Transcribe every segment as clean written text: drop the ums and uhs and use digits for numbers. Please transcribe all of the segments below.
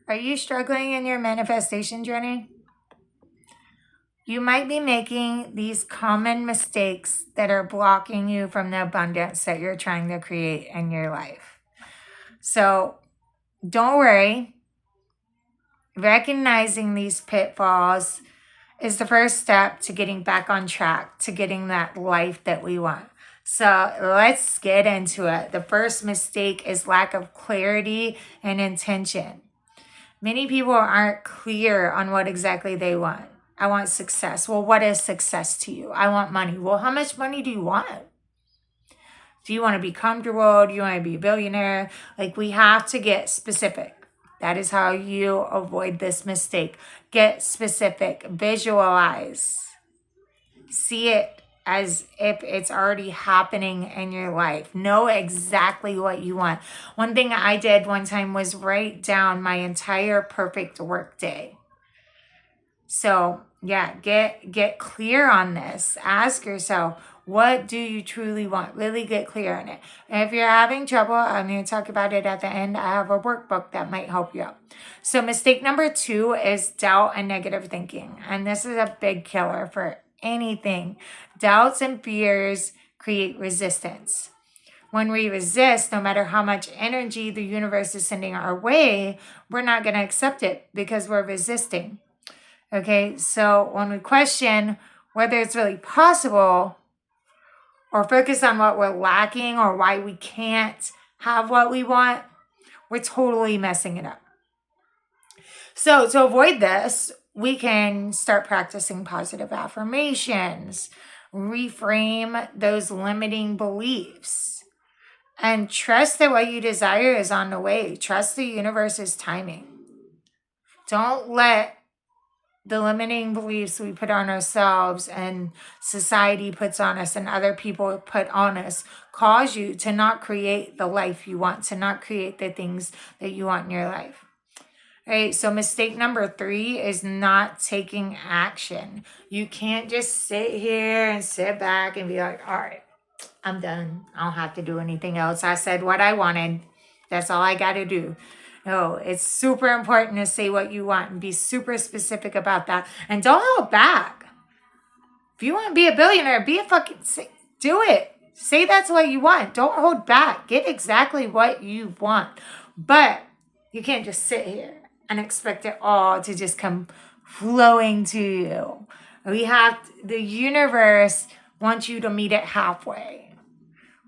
Are you struggling in your manifestation journey? You might be making these common mistakes that are blocking you from the abundance that you're trying to create in your life. So don't worry. Recognizing these pitfalls is the first step to getting back on track, to getting that life that we want. So let's get into it. The first mistake is lack of clarity and intention. Many people aren't clear on what exactly they want. I want success. Well, what is success to you? I want money. Well, how much money do you want? Do you want to be comfortable? Do you want to be a billionaire? Like, we have to get specific. That is how you avoid this mistake. Get specific. Visualize. See it as if it's already happening in your life. Know exactly what you want. One thing I did one time was write down my entire perfect work day. So yeah, get clear on this. Ask yourself, what do you truly want? Really get clear on it. And if you're having trouble, I'm going to talk about it at the end. I have a workbook that might help you out. So mistake number 2 is doubt and negative thinking. And this is a big killer for anything. Doubts and fears create resistance. When we resist, no matter how much energy the universe is sending our way, we're not going to accept it because we're resisting. Okay, so when we question whether it's really possible or focus on what we're lacking or why we can't have what we want, we're totally messing it up. So to avoid this, we can start practicing positive affirmations, reframe those limiting beliefs, and trust that what you desire is on the way. Trust the universe's timing. Don't let the limiting beliefs we put on ourselves and society puts on us and other people put on us cause you to not create the life you want, to not create the things that you want in your life. All right, so mistake number 3 is not taking action. You can't just sit here and sit back and be like, all right, I'm done. I don't have to do anything else. I said what I wanted. That's all I got to do. No, it's super important to say what you want and be super specific about that. And don't hold back. If you want to be a billionaire, do it. Say that's what you want. Don't hold back. Get exactly what you want. But you can't just sit here and expect it all to just come flowing to you. The universe wants you to meet it halfway.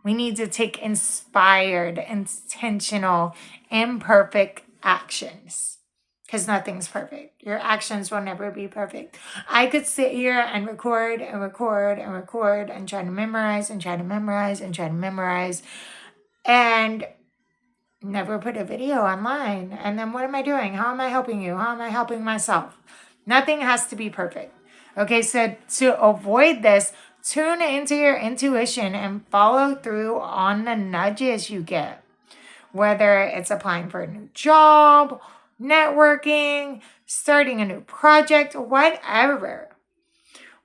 We need to take inspired, intentional, imperfect actions because nothing's perfect. Your actions will never be perfect. I could sit here and record and record and record and try to memorize and try to memorize and try to memorize and never put a video online. And then what am I doing? How am I helping you? How am I helping myself? Nothing has to be perfect. Okay, so to avoid this, tune into your intuition and follow through on the nudges you get. Whether it's applying for a new job, networking, starting a new project, whatever.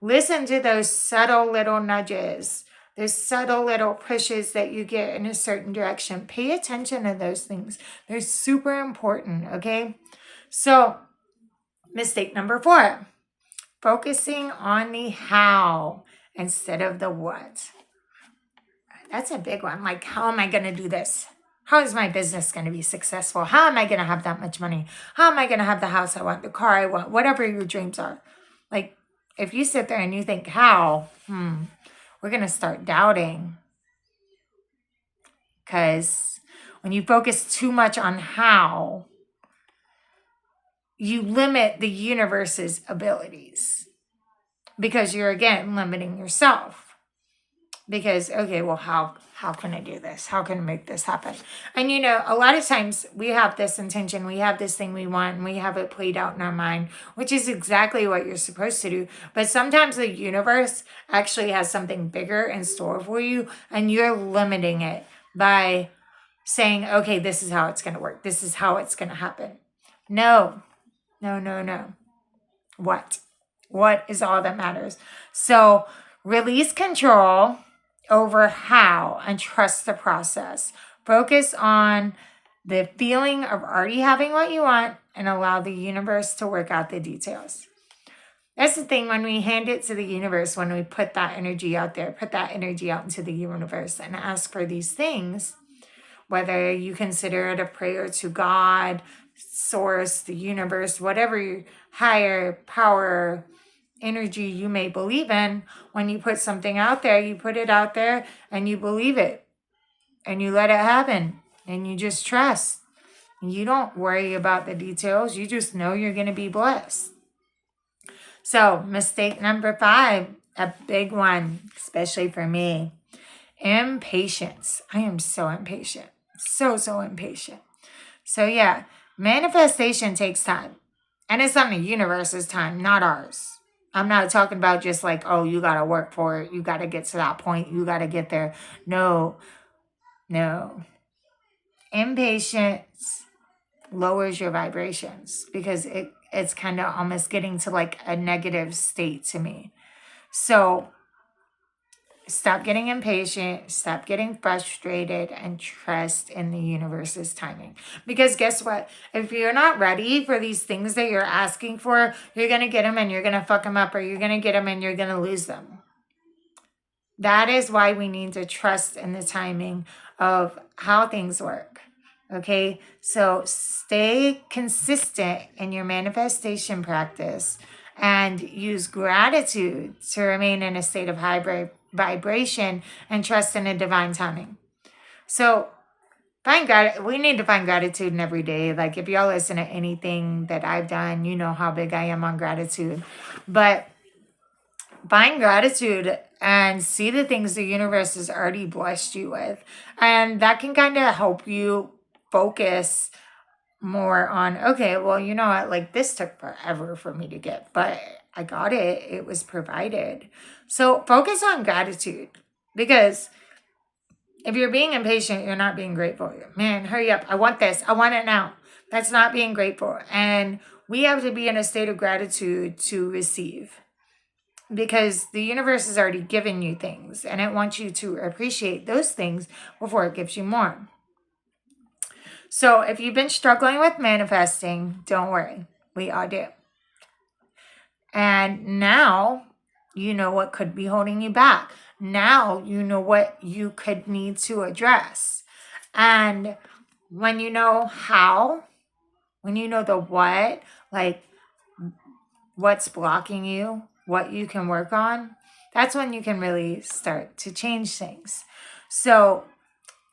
Listen to those subtle little nudges, those subtle little pushes that you get in a certain direction. Pay attention to those things. They're super important, okay? So, mistake number 4. Focusing on the how instead of the what. That's a big one. Like, how am I going to do this? How is my business going to be successful? How am I going to have that much money? How am I going to have the house I want, the car I want, whatever your dreams are? Like, if you sit there and you think, how? We're going to start doubting. Because when you focus too much on how, you limit the universe's abilities because you're, again, limiting yourself. Because, okay, well, how can I do this? How can I make this happen? And, a lot of times we have this intention, we have this thing we want, and we have it played out in our mind, which is exactly what you're supposed to do. But sometimes the universe actually has something bigger in store for you, and you're limiting it by saying, okay, this is how it's going to work. This is how it's going to happen. No. What? What is all that matters? So release control over how and trust the process. Focus on the feeling of already having what you want and allow the universe to work out the details. That's the thing, when we hand it to the universe, when we put that energy out there, put that energy out into the universe and ask for these things, whether you consider it a prayer to God, source, the universe, whatever higher power energy you may believe in, when you put something out there, you put it out there and you believe it and you let it happen and you just trust. You don't worry about the details. You just know you're going to be blessed. So, mistake number 5, a big one, especially for me, impatience. I am so impatient. So impatient. So yeah, manifestation takes time. And it's on the universe's time, not ours. I'm not talking about just like, oh, you got to work for it. You got to get to that point. You got to get there. No. Impatience lowers your vibrations because it's kind of almost getting to like a negative state to me. So stop getting impatient, stop getting frustrated, and trust in the universe's timing. Because guess what? If you're not ready for these things that you're asking for, you're going to get them and you're going to fuck them up, or you're going to get them and you're going to lose them. That is why we need to trust in the timing of how things work. Okay, so stay consistent in your manifestation practice and use gratitude to remain in a state of high vibration and trust in a divine timing. So we need to find gratitude in every day. Like if y'all listen to anything that I've done, you know how big I am on gratitude. But find gratitude and see the things the universe has already blessed you with. And that can kind of help you focus more on, okay, well, you know what, like this took forever for me to get, but I got it. It was provided. So focus on gratitude, because if you're being impatient, you're not being grateful. Man, hurry up. I want this. I want it now. That's not being grateful. And we have to be in a state of gratitude to receive, because the universe has already given you things and it wants you to appreciate those things before it gives you more. So if you've been struggling with manifesting, don't worry. We all do. And now you know what could be holding you back. Now you know what you could need to address. And when you know how, when you know the what, like what's blocking you, what you can work on, that's when you can really start to change things. So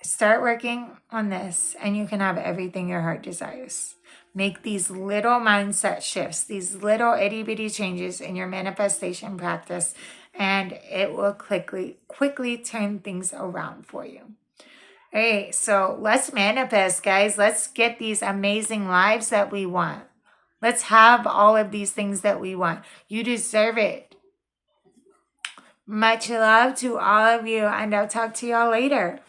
start working on this and you can have everything your heart desires. Make these little mindset shifts, these little itty bitty changes in your manifestation practice, and it will quickly turn things around for you. All right, so let's manifest, guys. Let's get these amazing lives that we want. Let's have all of these things that we want. You deserve it. Much love to all of you, and I'll talk to y'all later.